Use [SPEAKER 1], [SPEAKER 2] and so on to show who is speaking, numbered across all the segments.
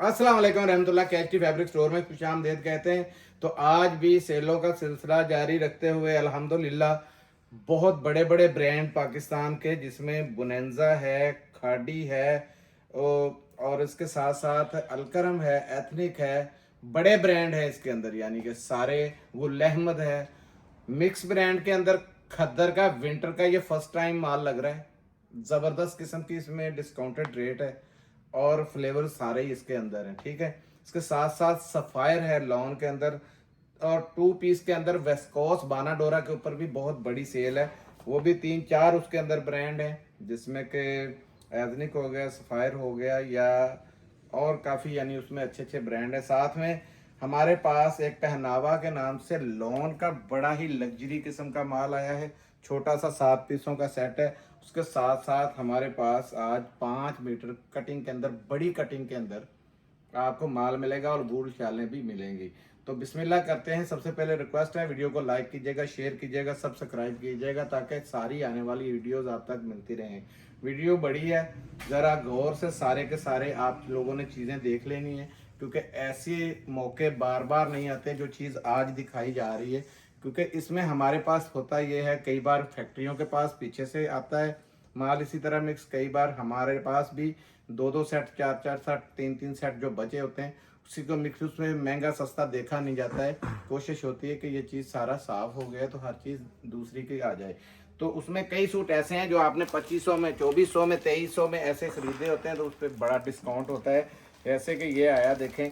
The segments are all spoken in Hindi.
[SPEAKER 1] अस्सलाम वालेकुम रहमतुल्लाह। कैची फैब्रिक स्टोर में खुशामदीद कहते हैं। तो आज भी सेलों का सिलसिला जारी रखते हुए अल्हम्दुलिल्लाह बहुत बड़े बड़े ब्रांड पाकिस्तान के, जिसमें बुनेंजा है, खाड़ी है और इसके साथ साथ अलकरम है, एथनिक है, बड़े ब्रांड है इसके अंदर, यानी कि सारे। गुल अहमद है, मिक्स ब्रांड के अंदर। खद्दर का विंटर का ये फर्स्ट टाइम माल लग रहा है। ज़बरदस्त किस्म की इसमें डिस्काउंटेड रेट है और फ्लेवर सारे ही इसके अंदर हैं, ठीक है। इसके साथ साथ सफ़ायर है लॉन के अंदर, और 2 पीस के अंदर वेस्कोस बानाडोरा के ऊपर भी बहुत बड़ी सेल है। वो भी 3-4 उसके अंदर ब्रांड हैं, जिसमें कि एथनिक हो गया, सफ़ायर हो गया, या और काफ़ी, यानी उसमें अच्छे अच्छे ब्रांड है। साथ में हमारे पास एक पहनावा के नाम से लॉन का बड़ा ही लग्जरी किस्म का माल आया है। छोटा सा 7 पीसों का सेट है। उसके साथ साथ हमारे पास आज 5 मीटर कटिंग के अंदर, बड़ी कटिंग के अंदर आपको माल मिलेगा और बूढ़ शालें भी मिलेंगी। तो बिस्मिल्लाह करते हैं। सबसे पहले रिक्वेस्ट है, वीडियो को लाइक कीजिएगा, शेयर कीजिएगा, सब्सक्राइब कीजिएगा, ताकि सारी आने वाली वीडियोस आप तक मिलती रहें। वीडियो बड़ी है, ज़रा गौर से सारे के सारे आप लोगों ने चीज़ें देख लेनी है, क्योंकि ऐसे मौके बार बार नहीं आते जो चीज़ आज दिखाई जा रही है। क्योंकि इसमें हमारे पास होता ये है, कई बार फैक्ट्रियों के पास पीछे से आता है माल इसी तरह मिक्स, कई बार हमारे पास भी 2-2 सेट, 4-4 सेट, 3-3 सेट जो बचे होते हैं, उसी को मिक्स, उसमें महंगा सस्ता देखा नहीं जाता है। कोशिश होती है कि ये चीज़ सारा साफ हो गया तो हर चीज़ दूसरी की आ जाए। तो उसमें कई सूट ऐसे हैं जो आपने 2500 में, 2400 में, 2300 में ऐसे खरीदे होते हैं, तो उस पर बड़ा डिस्काउंट होता है। जैसे कि ये आया, देखें,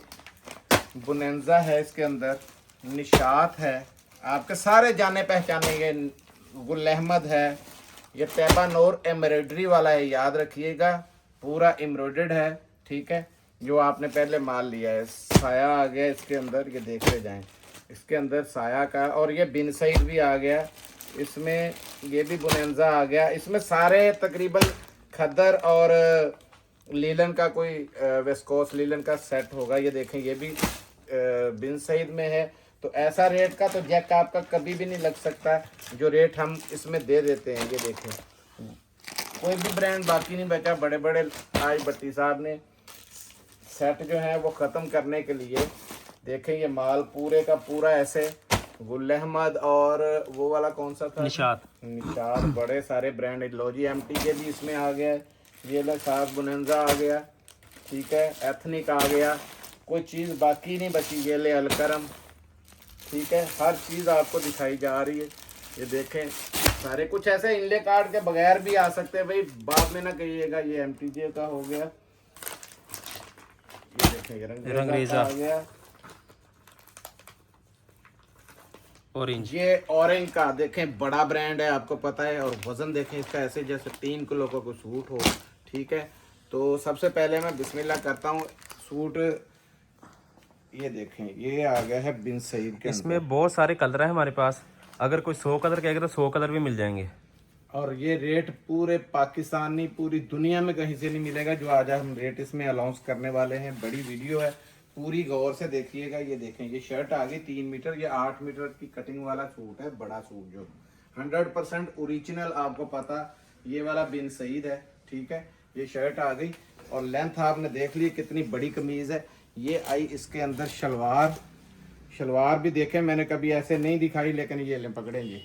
[SPEAKER 1] बुनेंजा है, इसके अंदर निशात है, आपके सारे जाने पहचाने, ये गुल अहमद है, ये तैबा नूर एम्ब्रॉयडरी वाला है, याद रखिएगा, पूरा एम्ब्रॉयडर्ड है, ठीक है। जो आपने पहले माल लिया है, साया आ गया इसके अंदर, ये देखते जाएं, इसके अंदर साया का, और ये बिन सईद भी आ गया इसमें, ये भी बुनेंजा आ गया इसमें। सारे तकरीबन खद्दर और लीलन का, कोई वेस्कोस लीलन का सेट होगा। ये देखें, ये भी बिन सईद में है। तो ऐसा रेट का तो जैक आपका कभी भी नहीं लग सकता जो रेट हम इसमें दे देते हैं। ये देखें, कोई भी ब्रांड बाकी नहीं बचा। बड़े बड़े आज भट्टी साहब ने सेट जो है वो ख़त्म करने के लिए, देखें, ये माल पूरे का पूरा ऐसे, गुल अहमद और वो वाला कौन सा था, निशात, बड़े सारे ब्रांड, लोजी एमटी के भी इसमें आ गया है। ये लो साथ बुनेंजा आ गया, ठीक है, एथनिक आ गया, कोई चीज़ बाकी नहीं बची। ये ले अलकरम, ठीक है, हर चीज़ आपको दिखाई जा रही है। ये देखें, सारे कुछ ऐसे इनले कार्ड के बगैर भी आ सकते हैं भाई, बाद में ना कहिएगा। ये एमटीजे का हो गया, ये देखें, रंगरेजा आ गया, ऑरेंज, ये ऑरेंज का देखें, बड़ा ब्रांड है, आपको पता है। और वजन देखें इसका, ऐसे जैसे 3 किलो का कोई सूट हो, ठीक है। तो सबसे पहले मैं बिस्मिल्लाह करता हूँ। सूट ये देखें, ये आ गया है बिन सईद के,
[SPEAKER 2] इसमें बहुत सारे कलर है हमारे पास। अगर कोई 100 कलर कहेगा तो 100 कलर भी मिल जाएंगे।
[SPEAKER 1] और ये रेट पूरे पाकिस्तान नहीं, पूरी दुनिया में कहीं से नहीं मिलेगा जो आज हम रेट इसमें अनाउंस करने वाले हैं। बड़ी वीडियो है, पूरी गौर से देखिएगा। ये देखें, ये शर्ट आ गई 3 मीटर, ये 8 मीटर की कटिंग वाला सूट है, बड़ा सूट जो 100% ओरिजिनल, आपको पता, ये वाला बिन सईद है, ठीक है। ये शर्ट आ गई, और लेंथ आपने देख ली कितनी बड़ी कमीज है। ये आई इसके अंदर शलवार, शलवार भी देखें, मैंने कभी ऐसे नहीं दिखाई, लेकिन ये ले पकड़ेंगे,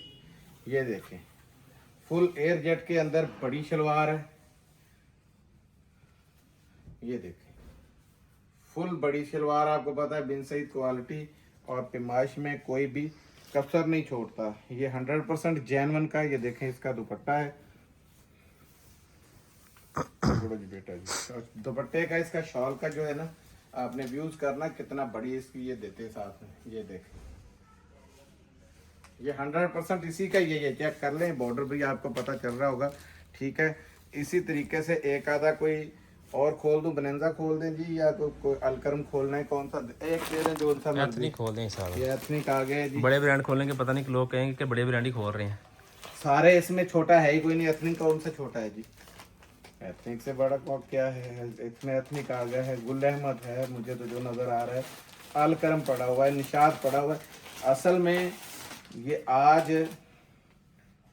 [SPEAKER 1] ये देखें, फुल एयर जेट के अंदर बड़ी शलवार है। ये देखें, फुल बड़ी शलवार, आपको पता है बिन सईद क्वालिटी, और पिमाइश में कोई भी कसर नहीं छोड़ता। ये 100% जेन्युइन का। ये देखें, इसका दुपट्टा है, जी बेटा जी, और दुपट्टे का, इसका शॉल का जो है ना, आपने व्यूज करना कितना बड़ी इसकी ये देते साथ में। ये देखें, ये 100% इसी का ये चेक कर लें, बॉर्डर भी आपको पता चल रहा होगा, ठीक है। इसी तरीके से एक आधा कोई और खोल दूं, बनंजा खोल दें जी, या कोई अलकरम खोलना है, कौन सा एक दे दें, जो सा मर्जी
[SPEAKER 2] खोल दें सारा।
[SPEAKER 1] ये एथनिक आ गए जी।
[SPEAKER 2] बड़े ब्रांड खोलेंगे, पता नहीं लोग कहेंगे कि बड़े ब्रांड ही खोल रहे हैं।
[SPEAKER 1] सारे इसमें छोटा है ही कोई नहीं। एथनिक कौन सा छोटा है जी, एथनिक से बड़ा कौन क्या है। इसमें एथनिक आ गया है, गुल अहमद है, मुझे तो जो नज़र आ रहा है, अलकरम पड़ा हुआ है, निशात पड़ा हुआ है। असल में ये आज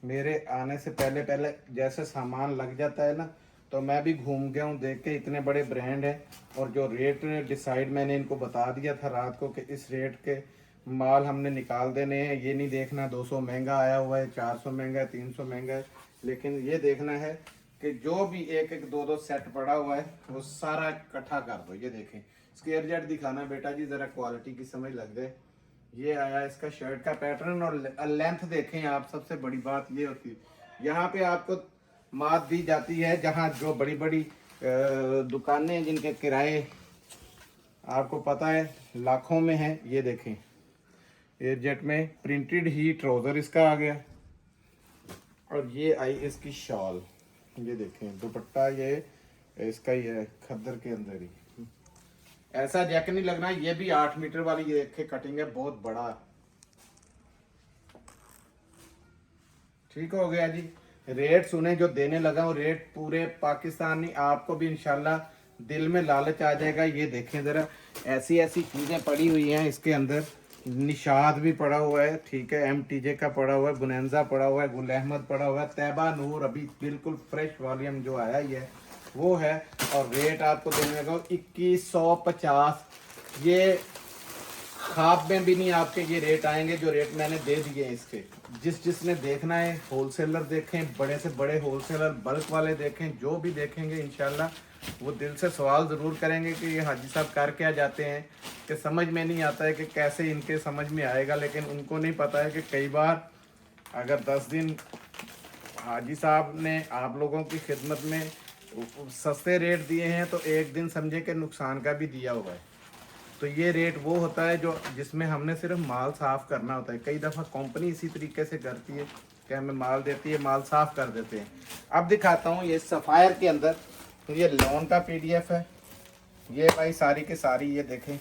[SPEAKER 1] मेरे आने से पहले पहले जैसे सामान लग जाता है ना, तो मैं भी घूम गया हूँ देख के, इतने बड़े ब्रांड है। और जो रेट डिसाइड मैंने इनको बता दिया था रात को कि इस रेट के माल हमने निकाल देने हैं। ये नहीं देखना 200 महंगा आया हुआ है, 400 महंगा है, 300 महंगा है, लेकिन ये देखना है कि जो भी एक एक दो दो सेट पड़ा हुआ है वो सारा इकट्ठा कर दो। ये देखें, स्क्वायर जेट दिखाना बेटा जी, ज़रा क्वालिटी की समझ लग जाए। ये आया इसका शर्ट का पैटर्न, और लेंथ देखें आप। सबसे बड़ी बात ये होती है, यहाँ पे आपको मात दी जाती है, जहाँ जो बड़ी बड़ी दुकानें हैं जिनके किराए आपको पता है लाखों में है। ये देखें, एयरजेट में प्रिंटेड ही ट्राउज़र इसका आ गया, और ये आई इसकी शॉल। ये देखें दुपट्टा, ये इसका ही है खद्दर के अंदर ही। ऐसा जैक नहीं लगना। ये भी 8 मीटर वाली, ये देखे कटिंग है बहुत बड़ा। ठीक हो गया जी। रेट सुने जो देने लगा हूँ, रेट पूरे पाकिस्तानी, आपको भी इंशाल्लाह दिल में लालच आ जाएगा। ये देखें ज़रा, ऐसी ऐसी चीज़ें पड़ी हुई हैं इसके अंदर। निशाद भी पड़ा हुआ है, ठीक है, MTJ का पड़ा हुआ है, बुनेंजा पड़ा हुआ है, गुल अहमद पड़ा हुआ है, तैबा नूर अभी बिल्कुल फ्रेश वॉल्यूम जो आया ही है वो है। और रेट आपको देने लगा 2150। ये खाब में भी नहीं आपके ये रेट आएंगे जो रेट मैंने दे दिए हैं इसके। जिसने देखना है होलसेलर देखें, बड़े से बड़े होलसेलर बल्क वाले देखें, जो भी देखेंगे इंशाल्लाह वो दिल से सवाल ज़रूर करेंगे कि ये हाजी साहब कर क्या जाते हैं, कि समझ में नहीं आता है कि कैसे इनके समझ में आएगा। लेकिन उनको नहीं पता है कि कई बार अगर 10 दिन हाजी साहब ने आप लोगों की खिदमत में सस्ते रेट दिए हैं तो एक दिन समझे कि नुकसान का भी दिया हुआ है। तो ये रेट वो होता है जो जिसमें हमने सिर्फ माल साफ़ करना होता है। कई दफ़ा कंपनी इसी तरीके से करती है कि हमें माल देती है, माल साफ़ कर देते हैं। अब दिखाता हूँ ये सफ़ायर के अंदर, तो ये लोन का PDF है। ये भाई सारी के सारी ये देखें,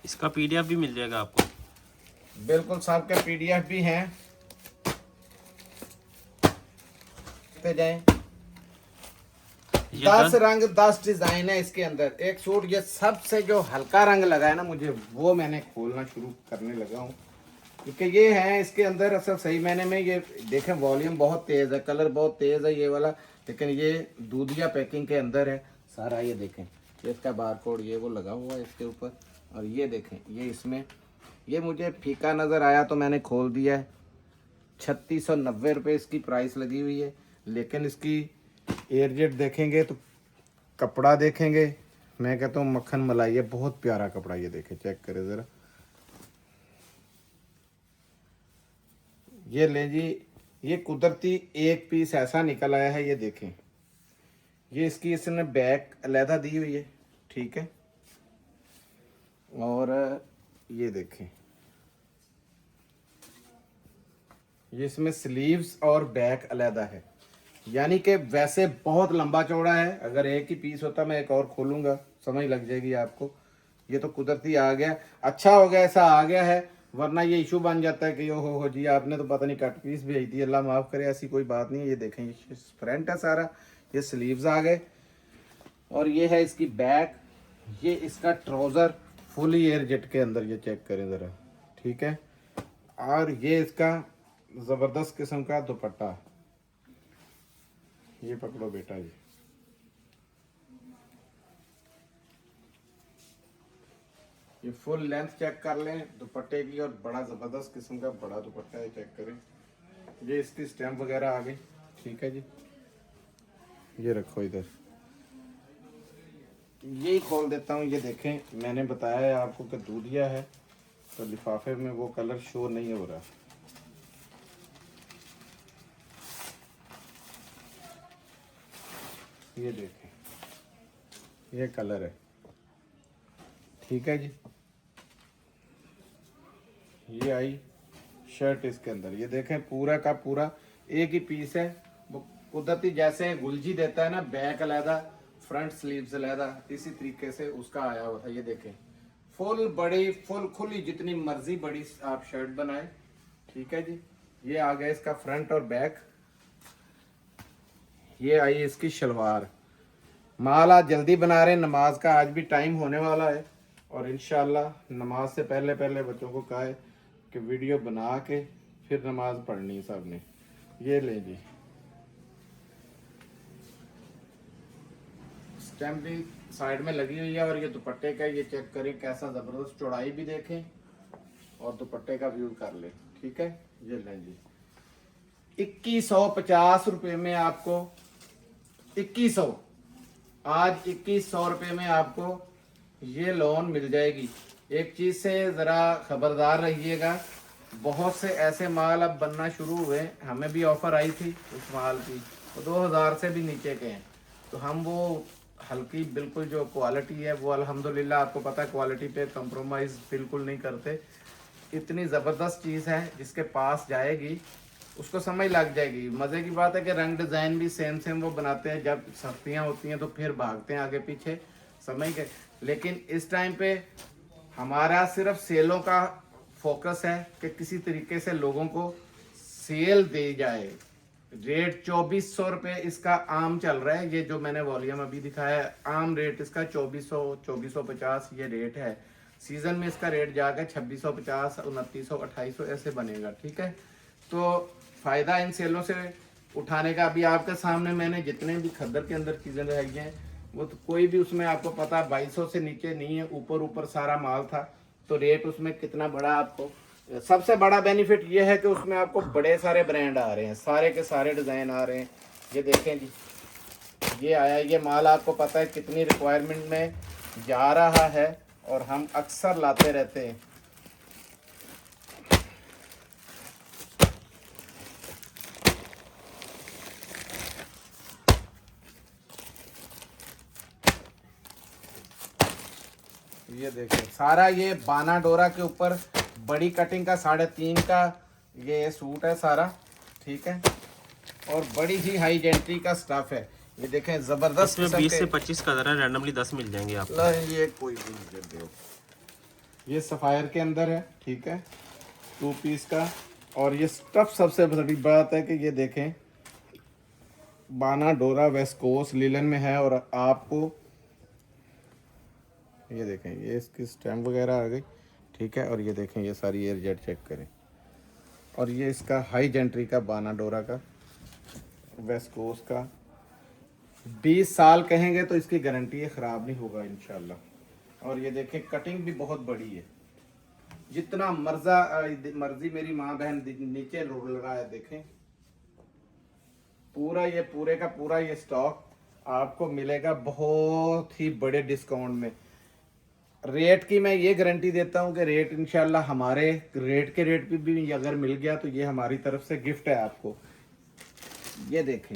[SPEAKER 2] इसका PDF भी मिल जाएगा आपको।
[SPEAKER 1] बिल्कुल सब के PDF भी हैं। देखते जाएं, 10 रंग 10 डिजाइन है इसके अंदर। एक सूट ये सबसे जो हल्का रंग लगा है ना मुझे, वो मैंने खोलना शुरू करने लगा हूँ, क्योंकि ये है इसके अंदर असल सही मैंने में। ये देखें वॉल्यूम बहुत तेज है, कलर बहुत तेज है ये वाला, लेकिन ये दूधिया पैकिंग के अंदर है सारा। ये देखें, ये इसका बारकोड ये वो लगा हुआ है इसके ऊपर। और ये देखें, ये इसमें ये मुझे फीका नज़र आया तो मैंने खोल दिया है। 3690 रुपये इसकी प्राइस लगी हुई है। लेकिन इसकी एयरजेट देखेंगे तो कपड़ा देखेंगे, मैं कहता हूँ मक्खन मलाई है, बहुत प्यारा कपड़ा। ये देखें, चेक करें ज़रा। ये ले जी, ये कुदरती एक पीस ऐसा निकल आया है। ये देखें, ये इसकी इसने बैक अलहदा दी हुई है, ठीक है। और ये देखें, ये इसमें स्लीव्स और बैक अलहदा है, यानी कि वैसे बहुत लंबा चौड़ा है। अगर एक ही पीस होता मैं एक और खोलूँगा, समझ लग जाएगी आपको। ये तो कुदरती आ गया, अच्छा हो गया ऐसा आ गया है, वरना ये इशू बन जाता है कि ओ हो जी आपने तो पता नहीं कट पीस भेज दी। अल्लाह माफ़ करे, ऐसी कोई बात नहीं है। ये देखें, ये फ्रंट है सारा, ये स्लीव्स आ गए, और ये है इसकी बैक। ये इसका ट्राउज़र फुली एयरजेट के अंदर, ये चेक करें ज़रा, ठीक है। और ये इसका ज़बरदस्त किस्म का दुपट्टा, ये पकड़ो बेटा जी। ये फुल लेंथ चेक कर लें दुपट्टे की, और बड़ा ज़बरदस्त किस्म का बड़ा दुपट्टा है, चेक करें। ये इसकी स्टैम्प वगैरह आ गई, ठीक है जी। ये रखो इधर, यही खोल देता हूँ। ये देखें, मैंने बताया है आपको कि दूधिया है तो लिफाफे में वो कलर शो नहीं हो रहा। ये देखें, ये कलर है, ठीक है जी। ये आई शर्ट इसके अंदर, ये देखें पूरा का पूरा एक ही पीस है। वो कुदरती जैसे गुलजी देता है ना, बैक अलहदा फ्रंट स्लीव्स अलहदा, इसी तरीके से उसका आया हुआ था। ये देखें, फुल बड़ी फुल खुली, जितनी मर्जी बड़ी आप शर्ट बनाए, ठीक है जी। ये आ गया इसका फ्रंट और बैक। ये आई इसकी शलवार। माल आज जल्दी बना रहे हैं, नमाज का आज भी टाइम होने वाला है, और इंशाल्लाह नमाज से पहले पहले बच्चों को कहा है कि वीडियो बना के फिर नमाज पढ़नी है सब ने। ये ले जी, स्टैम्प भी साइड में लगी हुई है। और ये दुपट्टे का ये चेक करें कैसा जबरदस्त, चौड़ाई भी देखें और दुपट्टे का व्यू कर ले। ठीक है, ये लें जी 2150 रुपये में आपको 2100, आज 2100 रुपये में आपको ये लोन मिल जाएगी। एक चीज से जरा खबरदार रहिएगा, बहुत से ऐसे माल अब बनना शुरू हुए, हमें भी ऑफर आई थी उस माल की, वो 2000 से भी नीचे के हैं, तो हम वो हल्की बिल्कुल जो क्वालिटी है वो अल्हम्दुलिल्लाह आपको पता है क्वालिटी पे कंप्रोमाइज़ बिल्कुल नहीं करते। इतनी ज़बरदस्त चीज़ है जिसके पास जाएगी उसको समझ लग जाएगी। मज़े की बात है कि रंग डिज़ाइन भी सेम सेम वो बनाते हैं, जब सख्तियाँ होती हैं तो फिर भागते हैं आगे पीछे, समझ के। लेकिन इस टाइम पे हमारा सिर्फ सेलों का फोकस है कि किसी तरीके से लोगों को सेल दी जाए। रेट 2400 रुपये इसका आम चल रहा है, ये जो मैंने वॉल्यूम अभी दिखाया है आम रेट इसका 2400 2450 ये रेट है। सीजन में इसका रेट जाकर 2650 2900 2800 ऐसे बनेगा। ठीक है, तो फायदा इन सेलों से उठाने का। अभी आपके सामने मैंने जितने भी खद्दर के अंदर चीजें रही हैं वो तो कोई भी उसमें आपको पता 2200 से नीचे नहीं है, ऊपर ऊपर सारा माल था। तो रेट उसमें कितना बड़ा, आपको सबसे बड़ा बेनिफिट ये है कि उसमें आपको बड़े सारे ब्रांड आ रहे हैं, सारे के सारे डिज़ाइन आ रहे हैं। ये देखें जी, ये आया, ये माल आपको पता है कितनी रिक्वायरमेंट में जा रहा है और हम अक्सर लाते रहते हैं। ये देखें सारा ये बाना डोरा के ऊपर बड़ी कटिंग का 3.5 का ये सूट है सारा। ठीक है, और बड़ी ही हाई जेंट्री का स्टफ है। ये देखें जबरदस्त,
[SPEAKER 2] इसमें 20 से 25 कलर है, रैंडमली 10 मिल जाएंगे आपको।
[SPEAKER 1] ये कोई भी नहीं दे, ये सफायर के अंदर है। ठीक है, 2 पीस का। और ये स्टफ सबसे बड़ी बात है कि ये देखें बाना डोरा वेस्कोस लिलन में है। और आपको ये देखें ये इसकी स्टैम्प वगैरह आ गई। ठीक है, और ये देखें ये सारी एयर जेट चेक करें। और ये इसका हाई जेंट्री का बाना डोरा का वेस्कोस का 20 साल कहेंगे तो इसकी गारंटी है, ख़राब नहीं होगा इंशाल्लाह। और ये देखें कटिंग भी बहुत बड़ी है, जितना मर्जी मेरी माँ बहन नीचे रोल रहा है। देखें पूरा ये पूरे का पूरा ये स्टॉक आपको मिलेगा बहुत ही बड़े डिस्काउंट में। रेट की मैं ये गारंटी देता हूँ कि रेट इंशाल्लाह हमारे रेट के रेट पे भी अगर मिल गया तो ये हमारी तरफ से गिफ्ट है आपको। ये देखें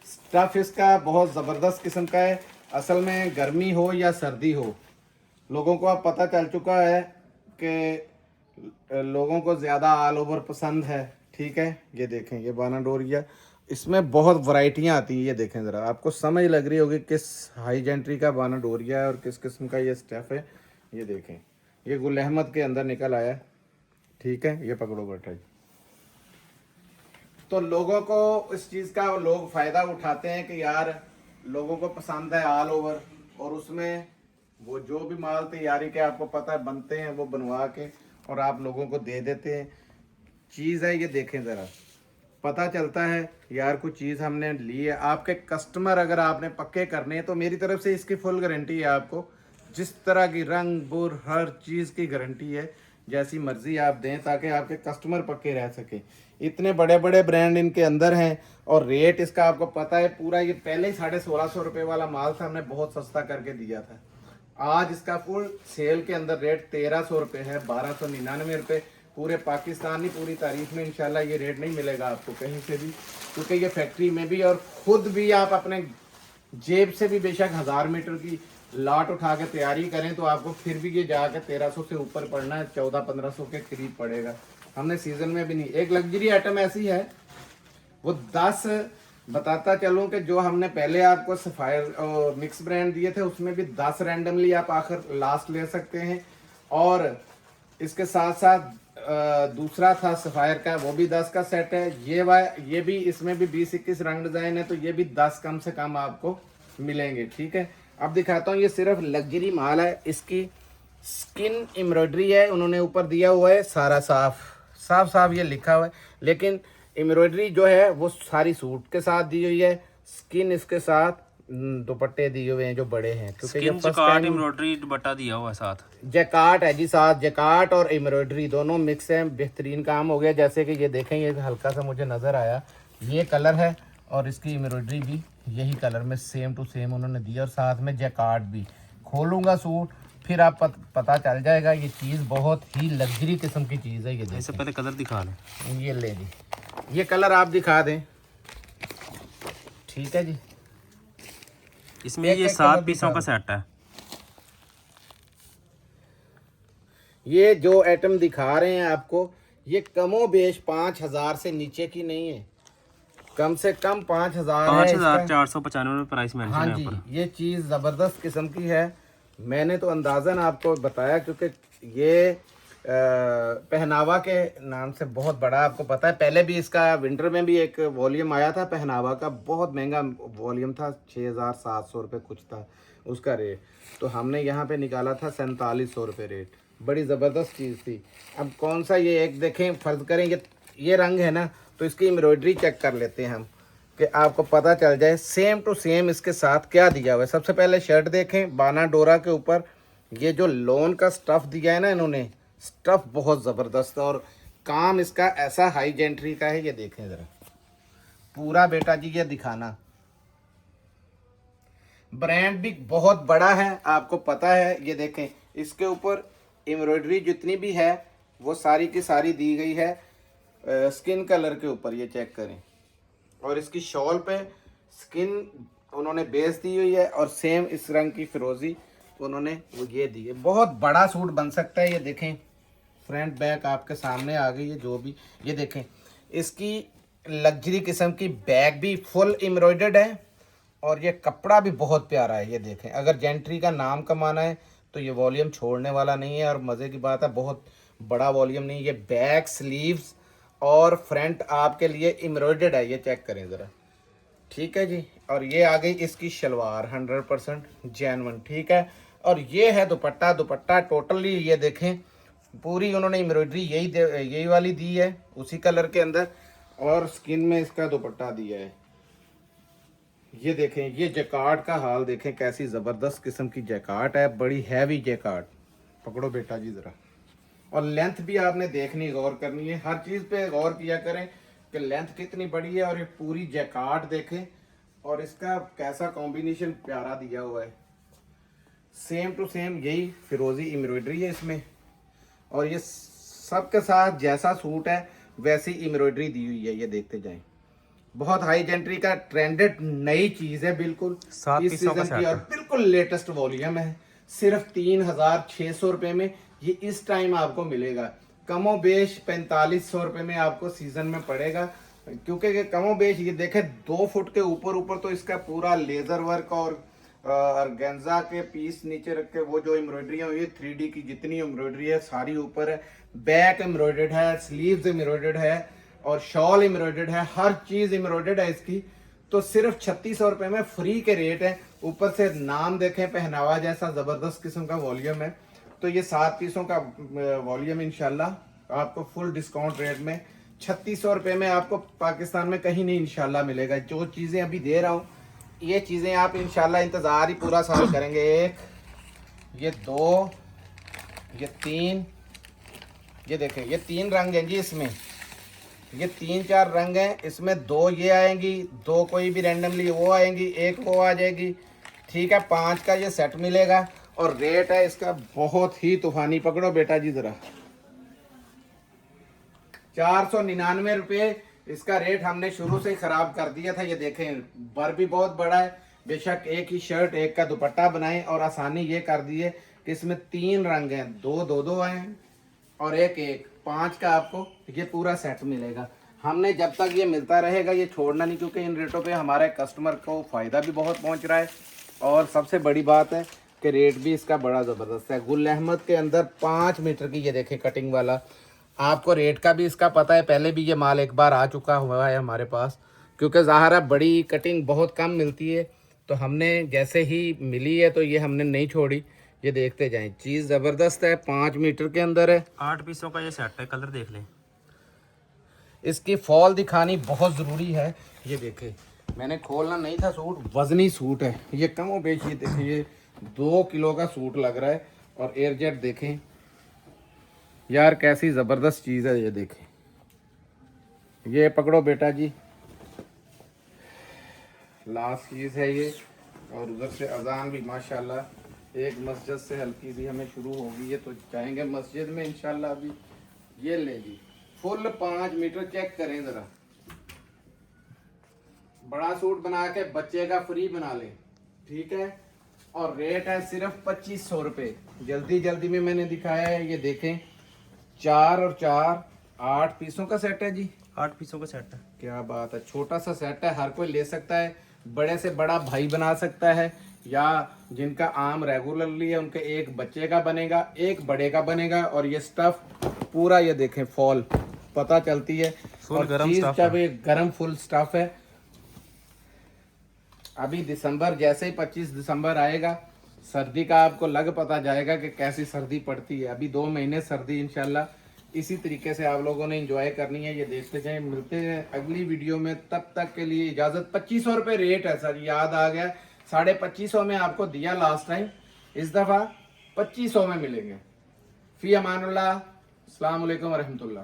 [SPEAKER 1] स्टफ इसका बहुत ज़बरदस्त किस्म का है। असल में गर्मी हो या सर्दी हो, लोगों को अब पता चल चुका है कि लोगों को ज़्यादा ऑल ओवर पसंद है। ठीक है, ये देखें ये बाना डोरिया, इसमें बहुत वैरायटियाँ आती हैं। ये देखें ज़रा, आपको समझ लग रही होगी किस हाई जेंट्री का बाना डोरिया है और किस किस्म का ये स्टफ है। ये देखें ये गुल अहमद के अंदर निकल आया। ठीक है, ये पकड़ो बैठा जी। तो लोगों को इस चीज़ का लोग फ़ायदा उठाते हैं कि यार लोगों को पसंद है ऑल ओवर, और उसमें वो जो भी माल तैयारी के आपको पता है बनते हैं वो बनवा के और आप लोगों को दे देते हैं। चीज़ है ये देखें ज़रा, पता चलता है यार कुछ चीज़ हमने ली है। आपके कस्टमर अगर आपने पक्के करने हैं तो मेरी तरफ से इसकी फुल गारंटी है आपको। जिस तरह की रंग बुर हर चीज़ की गारंटी है, जैसी मर्जी आप दें ताकि आपके कस्टमर पक्के रह सके। इतने बड़े बड़े ब्रांड इनके अंदर हैं और रेट इसका आपको पता है पूरा। ये पहले ही 1650 रुपये वाला माल था, हमने बहुत सस्ता करके दिया था। आज इसका फुल सेल के अंदर रेट 1300 रुपये है, 1299 रुपये। पूरे पाकिस्तानी पूरी तारीख में इंशाल्लाह ये रेट नहीं मिलेगा आपको कहीं से भी, क्योंकि ये फैक्ट्री में भी और ख़ुद भी आप अपने जेब से भी बेशक 1000 मीटर की लाट उठा के तैयारी करें तो आपको फिर भी ये जाकर 1300 से ऊपर पड़ना है, 1400-1500 के करीब पड़ेगा। हमने सीज़न में भी नहीं। एक लग्जरी आइटम ऐसी है वो 10 बताता चलूँ कि जो हमने पहले आपको सफायर और मिक्स ब्रांड दिए थे उसमें भी 10 रैंडमली आप आखिर लास्ट ले सकते हैं। और इसके साथ साथ दूसरा था सफायर का, वो भी 10 का सेट है। ये भी इसमें भी 20-21 रंग डिज़ाइन है, तो ये भी 10 कम से कम आपको मिलेंगे। ठीक है, अब दिखाता हूँ। ये सिर्फ लग्जरी माल है, इसकी स्किन एम्ब्रॉयडरी है, उन्होंने ऊपर दिया हुआ है सारा साफ ये लिखा हुआ है, लेकिन एम्ब्रॉयडरी जो है वो सारी सूट के साथ दी हुई है, स्किन इसके साथ दुपट्टे दिए हुए हैं जो बड़े हैं, क्योंकि ये
[SPEAKER 2] skin
[SPEAKER 1] first
[SPEAKER 2] jacquard
[SPEAKER 1] time
[SPEAKER 2] embroidery दुपट्टा दिया हुआ है साथ।
[SPEAKER 1] जैकार्ड है जी, साथ जैकार्ड और एम्ब्रॉयडरी दोनों मिक्स है, बेहतरीन काम हो गया। जैसे कि ये देखें, ये हल्का सा मुझे नज़र आया, ये कलर है और इसकी एम्ब्रॉयडरी भी यही कलर में सेम टू सेम उन्होंने दिया, और साथ में जैकार्ड भी। खोलूँगा सूट फिर आप पता चल जाएगा, ये चीज़ बहुत ही लग्जरी किस्म की चीज़ है। ये
[SPEAKER 2] इससे
[SPEAKER 1] देखें,
[SPEAKER 2] पहले कलर दिखा लें।
[SPEAKER 1] ये ले जी, ये कलर आप दिखा दें, ठीक है जी।
[SPEAKER 2] इसमें
[SPEAKER 1] एक
[SPEAKER 2] ये
[SPEAKER 1] एक
[SPEAKER 2] 7
[SPEAKER 1] कलर
[SPEAKER 2] पीसों का
[SPEAKER 1] दिखा
[SPEAKER 2] सेट है।
[SPEAKER 1] ये जो आइटम दिखा रहे हैं आपको, ये कमो बेश 5,000 से नीचे की नहीं है, कम से कम 5,000 है इसका।
[SPEAKER 2] 5,495 प्राइस मेंशन
[SPEAKER 1] हाँ
[SPEAKER 2] है
[SPEAKER 1] जी,
[SPEAKER 2] ऊपर।
[SPEAKER 1] ये चीज़ ज़बरदस्त किस्म की है। मैंने तो अंदाज़न आपको बताया, क्योंकि ये पहनावा के नाम से बहुत बड़ा, आपको पता है। पहले भी इसका विंटर में भी एक वॉल्यूम आया था पहनावा का, बहुत महंगा वॉल्यूम था, 6,700 रुपये कुछ था उसका रेट। तो हमने यहाँ पे निकाला था 4700 रुपये रेट, बड़ी ज़बरदस्त चीज़ थी। अब कौन सा ये एक देखें, फ़र्ज़ करें ये रंग है ना, तो इसकी एम्ब्रॉयडरी चेक कर लेते हैं हम, कि आपको पता चल जाए सेम टू सेम इसके साथ क्या दिया हुआ है। सबसे पहले शर्ट देखें, बाना डोरा के ऊपर ये जो लोन का स्टफ़ दिया है ना इन्होंने, स्टफ़ बहुत ज़बरदस्त है, और काम इसका ऐसा हाई जेंट्री का है। ये देखें ज़रा पूरा बेटा जी, ये दिखाना, ब्रांड भी बहुत बड़ा है, आपको पता है। ये देखें, इसके ऊपर एम्ब्रॉयडरी जितनी भी है वो सारी की सारी दी गई है स्किन कलर के ऊपर, ये चेक करें। और इसकी शॉल पे स्किन उन्होंने बेस दी हुई है, और सेम इस रंग की फिरोजी उन्होंने वो ये दी है। बहुत बड़ा सूट बन सकता है। ये देखें, फ्रंट बैक आपके सामने आ गई है जो भी। ये देखें, इसकी लग्जरी किस्म की बैग भी फुल एम्ब्रॉयडर्ड है, और ये कपड़ा भी बहुत प्यारा है। ये देखें, अगर जेंट्री का नाम कमाना है तो ये वॉल्यूम छोड़ने वाला नहीं है, और मज़े की बात है बहुत बड़ा वॉल्यूम नहीं। ये बैक, स्लीव्स और फ्रंट आपके लिए एम्ब्रॉयडर्ड है, ये चेक करें ज़रा, ठीक है जी। और ये आ गई इसकी शलवार 100% जेन्युइन, ठीक है। और ये है दुपट्टा, दुपट्टा टोटली ये देखें पूरी उन्होंने एम्ब्रॉयडरी यही वाली दी है, उसी कलर के अंदर, और स्किन में इसका दुपट्टा दिया है। ये देखें, ये जैकार्ड का हाल देखें, कैसी ज़बरदस्त किस्म की जैकार्ड है, बड़ी हैवी जैकार्ड। पकड़ो बेटा जी ज़रा, और लेंथ भी आपने देखनी, गौर करनी है, हर चीज़ पे गौर किया करें कि लेंथ कितनी बड़ी है। और ये पूरी जैकार्ड देखें, और इसका कैसा कॉम्बिनेशन प्यारा दिया हुआ है, सेम टू सेम यही फिरोजी एम्ब्रॉयडरी है इसमें। और ये सबके साथ जैसा सूट है वैसी एम्ब्रॉयडरी दी हुई है, ये देखते जाएं। बहुत हाई जेंट्री का ट्रेंडेड नई चीज़ है बिल्कुल
[SPEAKER 2] 7
[SPEAKER 1] इस
[SPEAKER 2] पीसों का
[SPEAKER 1] सीजन की,
[SPEAKER 2] सेट
[SPEAKER 1] और
[SPEAKER 2] है।
[SPEAKER 1] बिल्कुल लेटेस्ट वॉल्यूम है। सिर्फ 3,600 रुपये में ये इस टाइम आपको मिलेगा। कमो बेश 4,500 रुपये में आपको सीजन में पड़ेगा, क्योंकि कमो बेश ये देखें 2 फुट के ऊपर ऊपर तो इसका पूरा लेज़र वर्क और ऑर्गेन्जा के पीस नीचे रख के वो जो एम्ब्रॉयडरी है, ये 3D की जितनी एम्ब्रॉयडरी है सारी ऊपर है। बैक एम्ब्रॉयडर्ड है, स्लीव्स एम्ब्रॉयडर्ड है, और शॉल एम्ब्रॉयडर्ड है, हर चीज़ एम्ब्रॉयडर्ड है इसकी। तो सिर्फ 3,600 रुपये में फ्री के रेट है। ऊपर से नाम देखें, पहनावा जैसा ज़बरदस्त किस्म का वॉल्यूम है। तो ये 7 पीसों का वॉल्यूम इंशाल्लाह आपको फुल डिस्काउंट रेट में 3,600 रुपये में आपको पाकिस्तान में कहीं नहीं इंशाल्लाह मिलेगा। जो चीज़ें अभी दे रहा हूँ, ये चीज़ें आप इंशाल्लाह इंतज़ार ही पूरा साल करेंगे। 1, ये 2, ये 3, ये देखें, ये 3 रंग हैं जी इसमें, ये 3-4 रंग हैं इसमें। 2 ये आएंगी, 2 कोई भी रैंडमली वो आएंगी, 1 वो आ जाएगी, ठीक है। 5 का ये सेट मिलेगा, और रेट है इसका बहुत ही तूफानी। पकड़ो बेटा जी ज़रा, 499 रुपये इसका रेट हमने शुरू से ही ख़राब कर दिया था। ये देखें, बर भी बहुत बड़ा है, बेशक एक ही शर्ट एक का दुपट्टा बनाएं, और आसानी ये कर दी है कि इसमें 3 रंग हैं, 2 हैं और 1 5 का आपको ये पूरा सेट मिलेगा। हमने जब तक ये मिलता रहेगा ये छोड़ना नहीं, क्योंकि इन रेटों पे हमारे कस्टमर को फ़ायदा भी बहुत पहुंच रहा है, और सबसे बड़ी बात है कि रेट भी इसका बड़ा ज़बरदस्त है। गुल अहमद के अंदर 5 मीटर की ये देखें कटिंग वाला, आपको रेट का भी इसका पता है, पहले भी ये माल एक बार आ चुका हुआ है हमारे पास, क्योंकि ज़ाहिर है बड़ी कटिंग बहुत कम मिलती है। तो हमने जैसे ही मिली है तो ये हमने नहीं छोड़ी। ये देखते जाएं, चीज़ ज़बरदस्त है, 5 मीटर के अंदर है।
[SPEAKER 2] 8 पीसों का ये सेट है, कलर देख लें।
[SPEAKER 1] इसकी फॉल दिखानी बहुत ज़रूरी है। ये देखें, मैंने खोलना नहीं था सूट, वजनी सूट है ये, कम और बेच, ये देखें ये 2 किलो का सूट लग रहा है। और एयरजेट देखें यार, कैसी ज़बरदस्त चीज़ है ये, देखें ये पकड़ो बेटा जी, लास्ट चीज़ है ये। और उधर से अजान भी माशाल्लाह एक मस्जिद से हल्की सी हमें शुरू होगी है, तो जाएंगे मस्जिद में इंशाल्लाह। अभी ये ले जी, फुल 5 मीटर, चेक करें ज़रा, बड़ा सूट बना के बच्चे का फ्री बना ले, ठीक है। और रेट है सिर्फ 2500 रुपये। जल्दी जल्दी में मैंने दिखाया है, ये देखें 4 और 4 8 पीसों का सेट है जी।
[SPEAKER 2] 8 पीसों का सेट है।
[SPEAKER 1] क्या बात है, छोटा सा सेट है, हर कोई ले सकता है, बड़े से बड़ा भाई बना सकता है, या जिनका आम रेगुलरली है उनके एक बच्चे का बनेगा, एक बड़े का बनेगा। और ये स्टफ पूरा, ये देखें फॉल पता चलती है,
[SPEAKER 2] फुल
[SPEAKER 1] और
[SPEAKER 2] गरम
[SPEAKER 1] चीज
[SPEAKER 2] स्टफ
[SPEAKER 1] जब
[SPEAKER 2] है।
[SPEAKER 1] ये गरम फुल स्टफ है। अभी दिसंबर, जैसे ही 25 दिसंबर आएगा, सर्दी का आपको लग पता जाएगा कि कैसी सर्दी पड़ती है। अभी 2 महीने सर्दी इंशाल्लाह इसी तरीके से आप लोगों ने एंजॉय करनी है। ये देखते जाएं, मिलते हैं अगली वीडियो में, तब तक के लिए इजाज़त। 2500 रुपये रेट है सर, याद आ गया, 2550 में आपको दिया लास्ट टाइम, इस दफ़ा 2500 में मिलेंगे। फ़ी अमानुल्लाह, अस्सलाम वालेकुम रहमतुल्लाह।